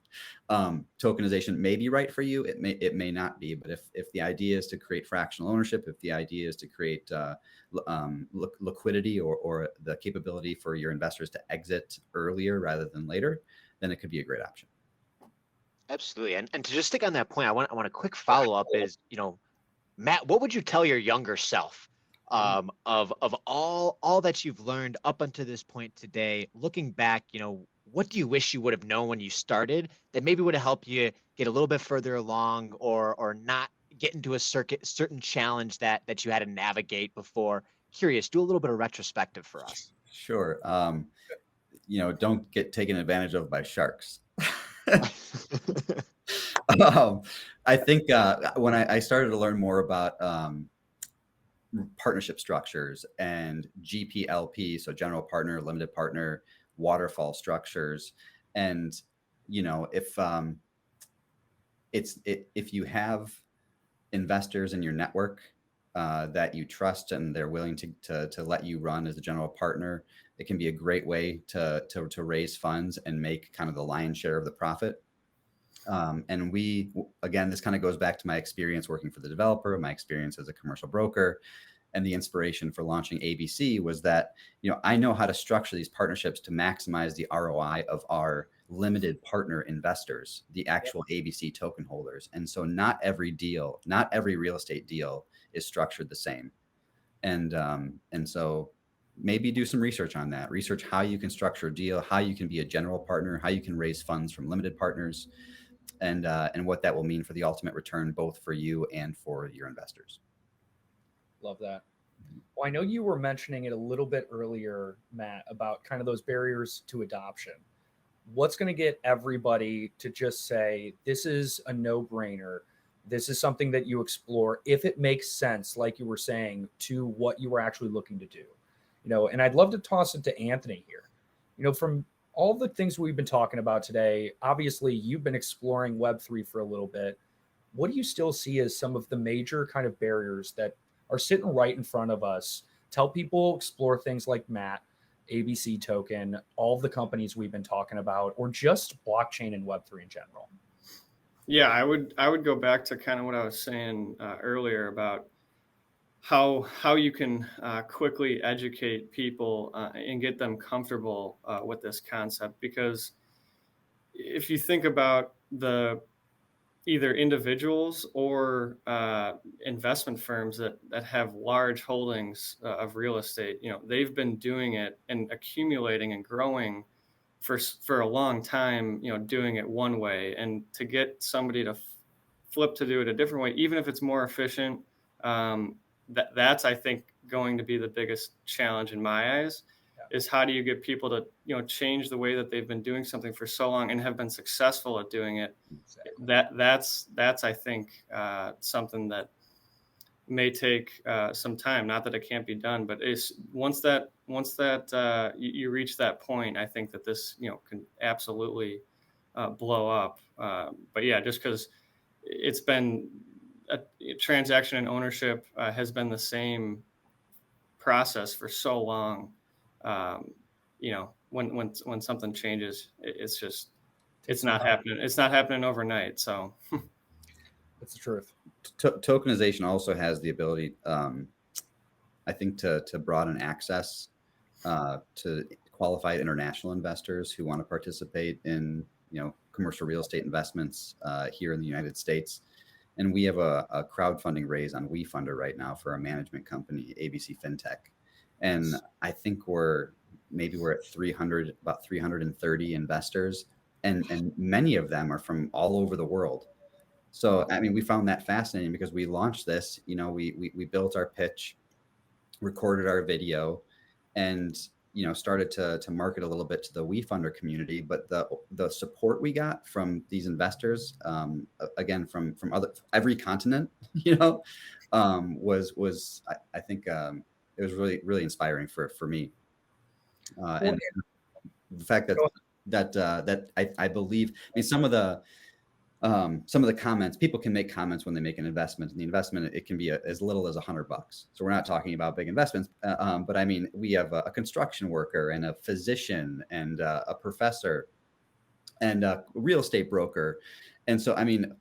tokenization may be right for you. It may not be. But if the idea is to create fractional ownership, if the idea is to create liquidity or the capability for your investors to exit earlier rather than later, then it could be a great option. Absolutely. And to just stick on that point, I want a quick follow-up is, Matt, what would you tell your younger self of all that you've learned up until this point today? Looking back, what do you wish you would have known when you started that maybe would have helped you get a little bit further along or not get into a certain challenge that you had to navigate before? Curious, do a little bit of retrospective for us. Sure. Don't get taken advantage of by sharks. I think when I started to learn more about partnership structures and GPLP, so general partner, limited partner, waterfall structures, and if you have investors in your network that you trust and they're willing to let you run as a general partner, it can be a great way to raise funds and make kind of the lion's share of the profit. And again, this kind of goes back to my experience working for the developer, my experience as a commercial broker, and the inspiration for launching ABC was that, I know how to structure these partnerships to maximize the ROI of our limited partner investors, the actual ABC token holders. And so not every real estate deal is structured the same. And so maybe do some research on that. Research how you can structure a deal, how you can be a general partner, how you can raise funds from limited partners, and what that will mean for the ultimate return, both for you and for your investors. Love that. Well, I know you were mentioning it a little bit earlier, Matt, about kind of those barriers to adoption. What's going to get everybody to just say, this is a no-brainer? This is something that you explore if it makes sense, like you were saying, to what you were actually looking to do. And I'd love to toss it to Anthony here. From all the things we've been talking about today, obviously you've been exploring Web3 for a little bit. What do you still see as some of the major kind of barriers that are sitting right in front of us to help people explore things like Matt, ABC token, all of the companies we've been talking about, or just blockchain and Web3 in general? Yeah, I would go back to kind of what I was saying earlier about how you can quickly educate people and get them comfortable with this concept. Because if you think about the either individuals or investment firms that have large holdings of real estate. They've been doing it and accumulating and growing for a long time, doing it one way, and to get somebody to flip to do it a different way, even if it's more efficient, that's, I think, going to be the biggest challenge in my eyes. Is how do you get people to change the way that they've been doing something for so long and have been successful at doing it. Exactly. That's I think something that may take some time. Not that it can't be done, but once that you reach that point, I think that this can absolutely blow up. But yeah, just because it's been a transaction and ownership has been the same process for so long. When something changes, it's not happening. It's not happening overnight. So that's the truth. Tokenization also has the ability, I think, to broaden access to qualified international investors who want to participate in commercial real estate investments here in the United States. And we have a crowdfunding raise on WeFunder right now for a management company, ABC Fintech. And I think we're at 300, about 330 investors, and many of them are from all over the world. So, I mean, we found that fascinating because we launched this, we built our pitch, recorded our video, and, started to market a little bit to the WeFunder community. But the support we got from these investors, again, from every continent, was I think it was really, really inspiring for me. And the fact that I believe, I mean, some of the comments, people can make comments when they make an investment, and the investment, it can be as little as $100. So we're not talking about big investments, but I mean, we have a construction worker and a physician and a professor and a real estate broker. And so, I mean,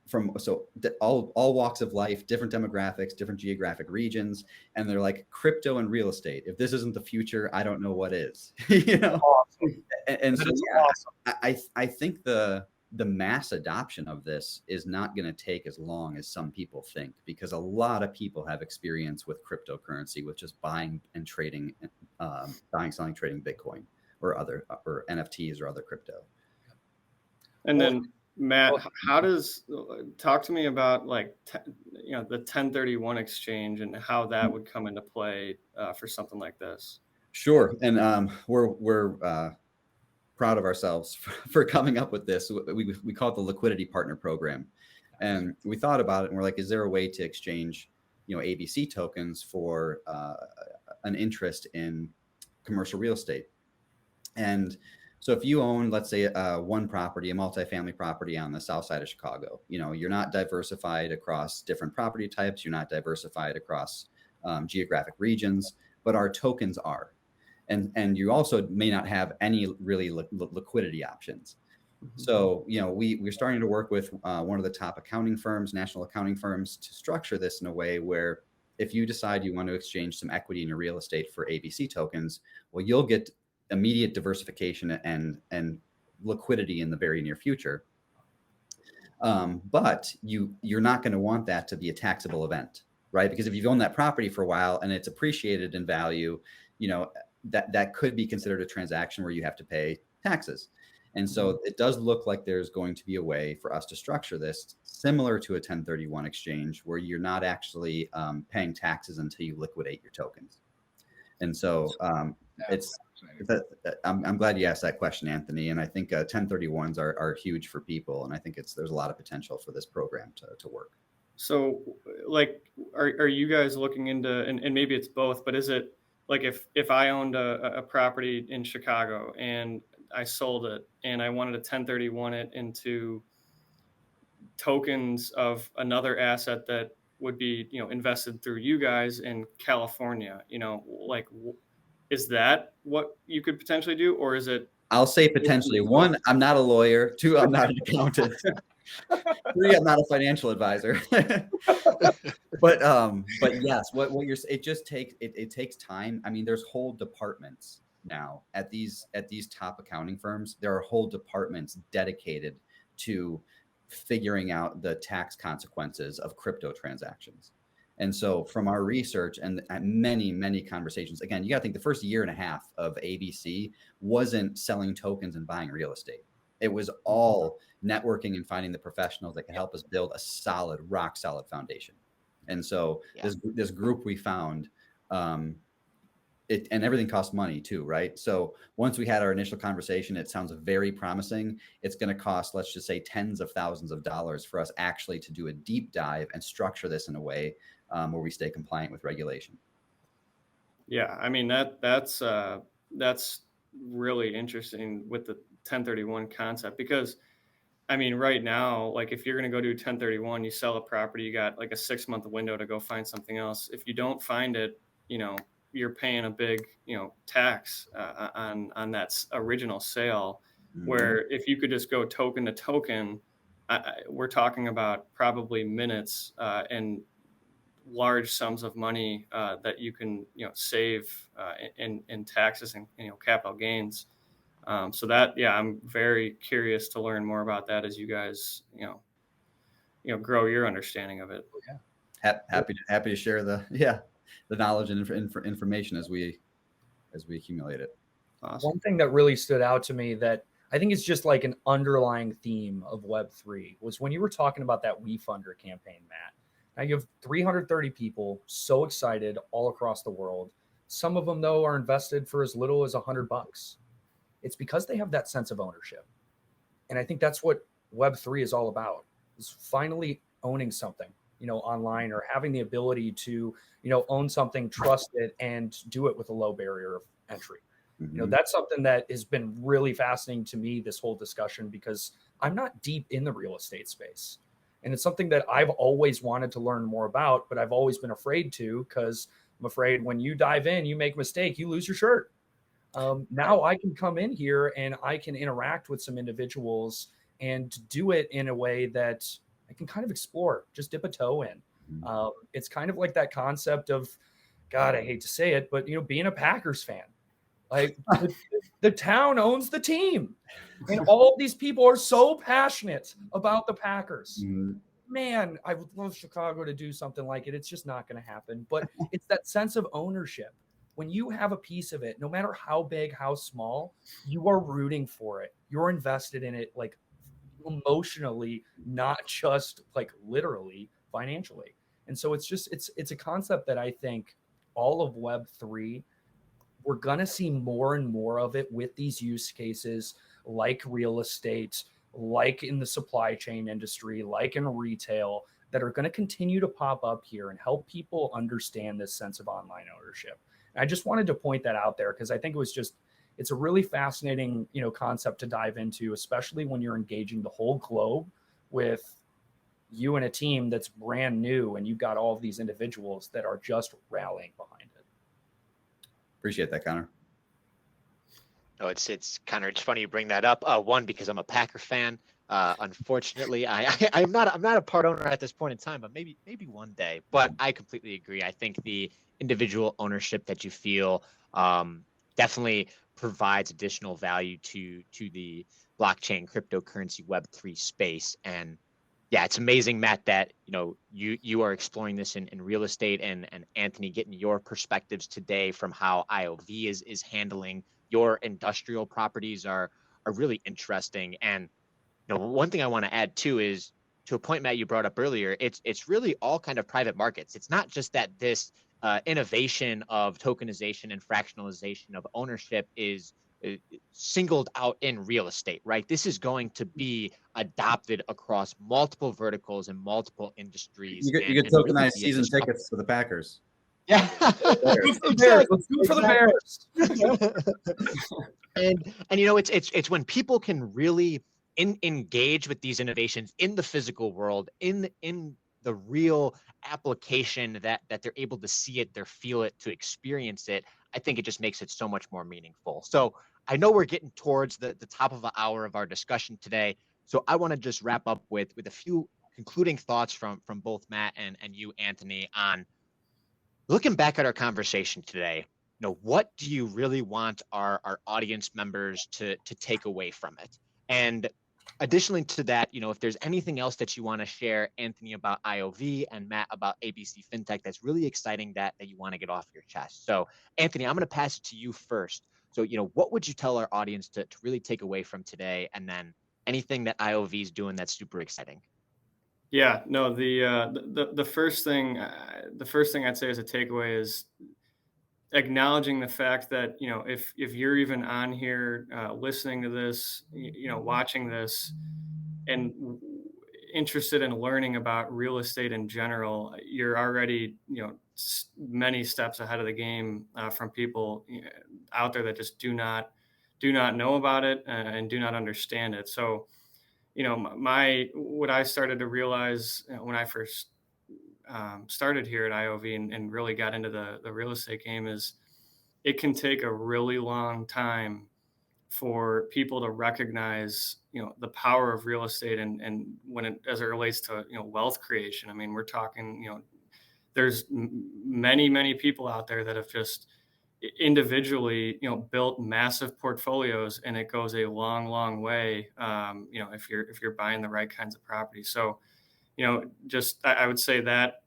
all walks of life, different demographics, different geographic regions, and they're like, crypto and real estate. If this isn't the future, I don't know what is. Awesome. And so, yeah, awesome. I think the mass adoption of this is not going to take as long as some people think, because a lot of people have experience with cryptocurrency, with just buying and trading, selling, trading Bitcoin or NFTs or other crypto. And then, Matt, talk to me about the 1031 exchange and how that would come into play for something like this. Sure. And we're proud of ourselves for coming up with this. We call it the Liquidity Partner Program. And we thought about it and we're like, is there a way to exchange, ABC tokens for an interest in commercial real estate? And so if you own, let's say, one property, a multifamily property on the south side of Chicago, you're not diversified across different property types. You're not diversified across geographic regions, but our tokens are. And you also may not have any really liquidity options. So, we're starting to work with one of the top accounting firms, national accounting firms, to structure this in a way where if you decide you want to exchange some equity in your real estate for ABC tokens, well, you'll get immediate diversification and liquidity in the very near future. But you're not going to want that to be a taxable event, right? Because if you've owned that property for a while and it's appreciated in value, that could be considered a transaction where you have to pay taxes. And so it does look like there's going to be a way for us to structure this similar to a 1031 exchange, where you're not actually paying taxes until you liquidate your tokens. And so I'm glad you asked that question, Anthony. And I think 1031s are huge for people. And I think there's a lot of potential for this program to work. So are you guys looking into, and maybe it's both, but is it like if I owned a property in Chicago and I sold it and I wanted to 1031 it into tokens of another asset that would be, invested through you guys in California, is that what you could potentially do? Or is it? I'll say potentially. One, I'm not a lawyer. Two, I'm not an accountant. Three, I'm not a financial advisor. But yes, what you're, it takes time. I mean, there's whole departments now at these top accounting firms. There are whole departments dedicated to figuring out the tax consequences of crypto transactions. And so from our research and many, many conversations, again, you got to think the first year and a half of ABC wasn't selling tokens and buying real estate. It was all networking and finding the professionals that can help us build a solid, rock solid foundation. And so this group we found, and everything costs money too, right? So once we had our initial conversation, it sounds very promising. It's going to cost, let's just say, tens of thousands of dollars for us actually to do a deep dive and structure this in a way where we stay compliant with regulation. Yeah, I mean that's really interesting with the 1031 concept, because I mean right now, like if you're going to go do 1031, you sell a property, you got like a 6-month window to go find something else. If you don't find it, you're paying a big tax on that original sale. Mm-hmm. Where if you could just go token to token, we're talking about probably minutes and large sums of money that you can save in taxes and capital gains. So that I'm very curious to learn more about that as you guys grow your understanding of it. Yeah, happy to share the knowledge and information as we accumulate it. Awesome. One thing that really stood out to me that I think is just like an underlying theme of Web3 was when you were talking about that WeFunder campaign, Matt. Now you have 330 people so excited all across the world. Some of them, though, are invested for as little as $100. It's because they have that sense of ownership. And I think that's what Web3 is all about, is finally owning something, online, or having the ability to, own something, trust it, and do it with a low barrier of entry. Mm-hmm. That's something that has been really fascinating to me, this whole discussion, because I'm not deep in the real estate space. And it's something that I've always wanted to learn more about, but I've always been afraid to, because I'm afraid when you dive in, you make a mistake, you lose your shirt. Now I can come in here and I can interact with some individuals and do it in a way that I can kind of explore, just dip a toe in. It's kind of like that concept of, God, I hate to say it, but being a Packers fan. Like the town owns the team, and all these people are so passionate about the Packers. Mm-hmm. Man, I would love Chicago to do something like it. It's just not going to happen. But it's that sense of ownership. When you have a piece of it, no matter how big, how small, you are rooting for it. You're invested in it, like emotionally, not just like literally financially. And so it's a concept that I think all of Web3, we're going to see more and more of it with these use cases like real estate, like in the supply chain industry, like in retail, that are going to continue to pop up here and help people understand this sense of online ownership. And I just wanted to point that out there because I think it's a really fascinating, concept to dive into, especially when you're engaging the whole globe with you and a team that's brand new and you've got all of these individuals that are just rallying behind it. Appreciate that, Connor. No, it's Connor. It's funny you bring that up. One, because I'm a Packer fan. Unfortunately, I'm not a part owner at this point in time, but maybe one day. But I completely agree. I think the individual ownership that you feel definitely provides additional value to the blockchain cryptocurrency Web3 space. And yeah, it's amazing, Matt, that you are exploring this in real estate, and Anthony, getting your perspectives today from how IOV is handling your industrial properties are really interesting. And one thing I want to add too is, to a point, Matt, you brought up earlier, it's really all kind of private markets. It's not just that this innovation of tokenization and fractionalization of ownership is singled out in real estate, right? This is going to be adopted across multiple verticals and multiple industries. You get tokenize really season tickets for the Packers. Yeah. Let's do for the Bears. And it's when people can really engage with these innovations in the physical world, in the real application, that they're able to see it, they feel it, to experience it. I think it just makes it so much more meaningful. So I know we're getting towards the top of an hour of our discussion today. So I want to just wrap up with a few concluding thoughts from both Matt and you, Anthony, on looking back at our conversation today. What do you really want our audience members to take away from it? And additionally to that, if there's anything else that you want to share, Anthony, about IOV and Matt about ABC Fintech that's really exciting that you want to get off your chest. So, Anthony, I'm going to pass it to you first. So, what would you tell our audience to really take away from today, and then anything that IOV is doing that's super exciting? Yeah, no, the first thing I'd say as a takeaway is acknowledging the fact that, if you're even on here listening to this, watching this, and interested in learning about real estate in general, you're already, many steps ahead of the game from people out there that just do not know about it and do not understand it. So, what I started to realize when I first started here at IOV and really got into the real estate game is it can take a really long time for people to recognize, the power of real estate and when as it relates to, wealth creation. I mean, we're talking, there's many people out there that have just individually, built massive portfolios, and it goes a long way. If you're buying the right kinds of property. So, just I would say that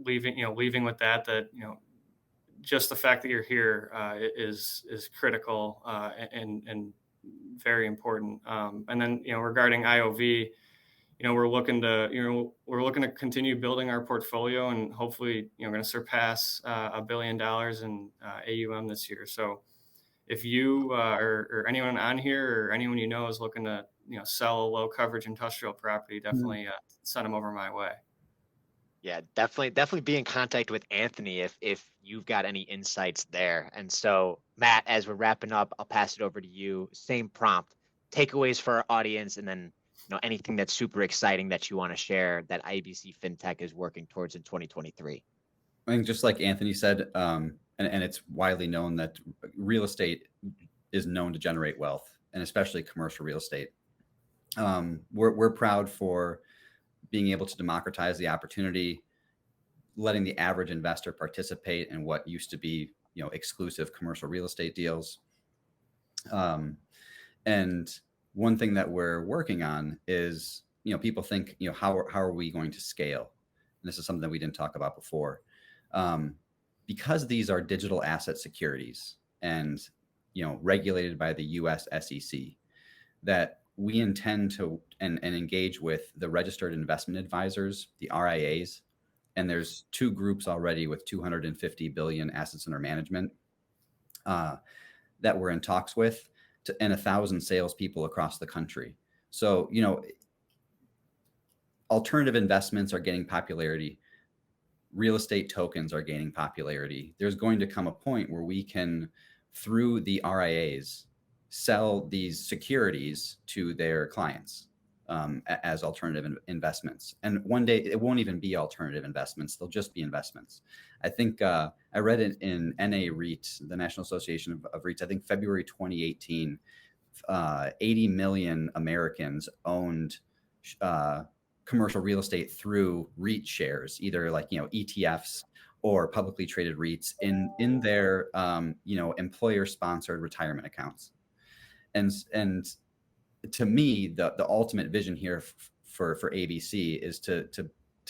leaving with that, just the fact that you're here is critical and very important. And then, regarding IOV, we're looking to continue building our portfolio, and hopefully, going to surpass $1 billion in AUM this year. So if you or anyone on here or anyone is looking to sell a low coverage industrial property, definitely send them over my way. Yeah, definitely be in contact with Anthony if you've got any insights there. And so, Matt, as we're wrapping up, I'll pass it over to you. Same prompt, takeaways for our audience, and then anything that's super exciting that you want to share that IBC Fintech is working towards in 2023. I think just like Anthony said, and it's widely known that real estate is known to generate wealth, and especially commercial real estate. We're proud for being able to democratize the opportunity, letting the average investor participate in what used to be, exclusive commercial real estate deals. And one thing that we're working on is, people think, how are we going to scale? And this is something that we didn't talk about before. Because these are digital asset securities and, regulated by the US SEC, that we intend to and engage with the registered investment advisors, the RIAs, and there's 2 groups already with 250 billion assets under management that we're in talks with, and 1,000 salespeople across the country. So, alternative investments are gaining popularity. Real estate tokens are gaining popularity. There's going to come a point where we can, through the RIAs, sell these securities to their clients as alternative investments. And one day it won't even be alternative investments. They'll just be investments. I think I read it in NA REIT, the National Association of REITs, I think February 2018, 80 million Americans owned commercial real estate through REIT shares, either like, ETFs or publicly traded REITs in their, employer sponsored retirement accounts. And to me, the ultimate vision here for ABC is to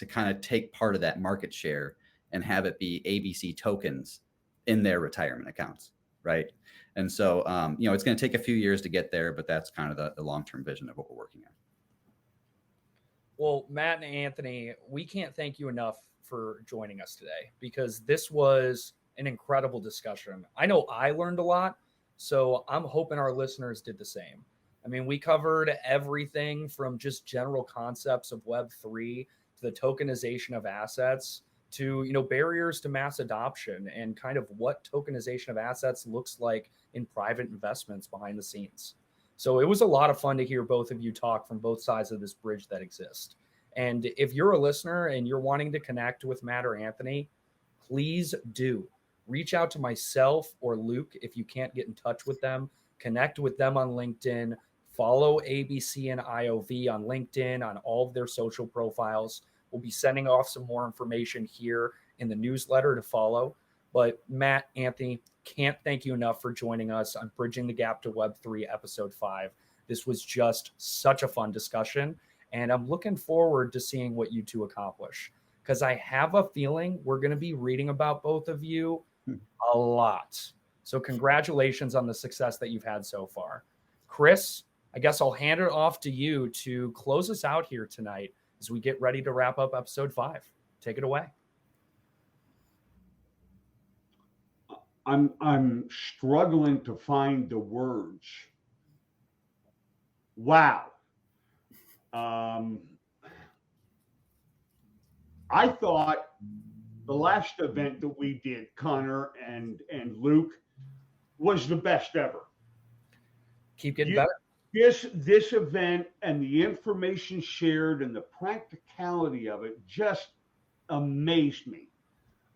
kind of take part of that market share and have it be ABC tokens in their retirement accounts, right? And so, it's going to take a few years to get there, but that's kind of the long-term vision of what we're working on. Well, Matt and Anthony, we can't thank you enough for joining us today, because this was an incredible discussion. I know I learned a lot, so I'm hoping our listeners did the same. I mean, we covered everything from just general concepts of Web3 to the tokenization of assets to, barriers to mass adoption and kind of what tokenization of assets looks like in private investments behind the scenes. So it was a lot of fun to hear both of you talk from both sides of this bridge that exists. And if you're a listener and you're wanting to connect with Matt or Anthony, please do reach out to myself or Luke if you can't get in touch with them. Connect with them on LinkedIn. Follow ABC and IOV on LinkedIn, on all of their social profiles. We'll be sending off some more information here in the newsletter to follow. But Matt, Anthony, can't thank you enough for joining us on Bridging the Gap to Web3 episode 5. This was just such a fun discussion, and I'm looking forward to seeing what you two accomplish, because I have a feeling we're going to be reading about both of you a lot. So congratulations on the success that you've had so far. Chris, I guess I'll hand it off to you to close us out here tonight as we get ready to wrap up episode 5. Take it away. I'm struggling to find the words. Wow. I thought the last event that we did, Connor and Luke, was the best ever. Keep getting better. This event and the information shared and the practicality of it just amazed me.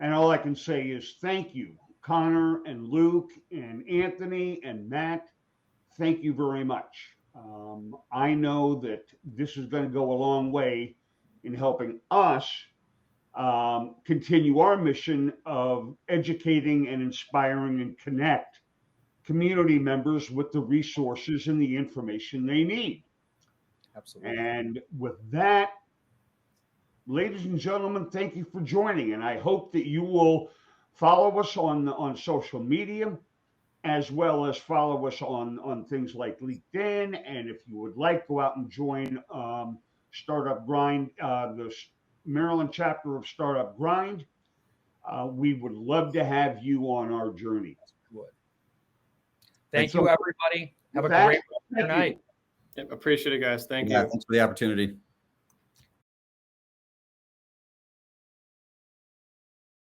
And all I can say is thank you, Connor and Luke and Anthony and Matt. Thank you very much. I know that this is going to go a long way in helping us continue our mission of educating and inspiring and connect community members with the resources and the information they need. Absolutely. And with that, ladies and gentlemen, thank you for joining. And I hope that you will follow us on social media, as well as follow us on things like LinkedIn. And if you would like, go out and join Startup Grind, the Maryland chapter of Startup Grind. We would love to have you on our journey. Thank you, everybody. Have a great night. Appreciate it, guys. Thank you. Thanks for the opportunity.